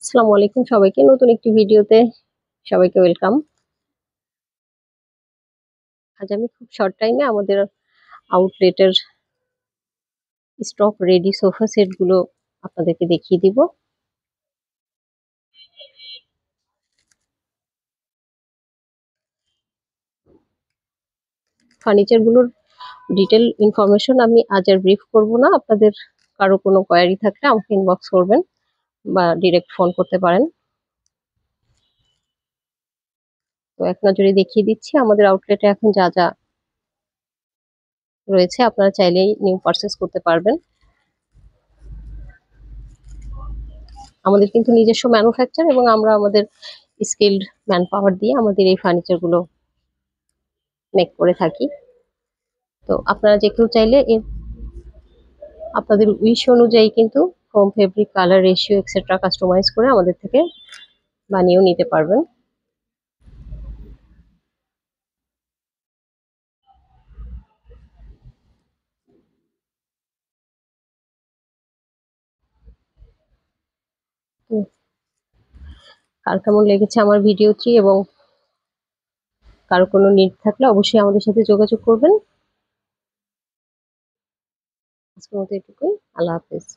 আসসালামু আলাইকুম সবাইকে। নতুন একটি ভিডিওতে সবাইকে ওয়েলকাম। আজ আমি খুব শর্ট টাইমে আমাদের আউটলেটের স্টক রেডি সোফা সেট গুলো আপনাদেরকে দেখিয়ে দিব। ফার্নিচার গুলোর ডিটেল ইনফরমেশন আমি আজ আর ব্রিফ করব না। আপনাদের কারো কোনো কোয়ারি থাকলে আমাকে ইনবক্স করবেন বা ডিরেক্ট ফোন করতে পারেন। তো এক নজরে দেখিয়ে দিচ্ছি আমাদের আউটলেটে এখন যা যা রয়েছে, আপনারা চাইলেই নিউ পারচেস করতে পারবেন। আমাদের কিন্তু নিজস্ব ম্যানুফ্যাকচার এবং আমরা আমাদের স্কিলড ম্যান পাওয়ার দিয়ে আমাদের এই ফার্নিচার গুলো মেক করে থাকি। তো আপনারা যে কেউ চাইলে আপনাদের উইশ অনুযায়ী কিন্তু foam, fabric, colour, ratio extra customize করে আমাদের থেকে বানিয়েও নিতে পারবেন। তো কার কেমন লেগেছে আমার ভিডিওটি এবং কারো কোনো নিড থাকলে অবশ্যই আমাদের সাথে যোগাযোগ করবেন। আজকের মতো এটুকুই। আল্লাহ হাফেজ।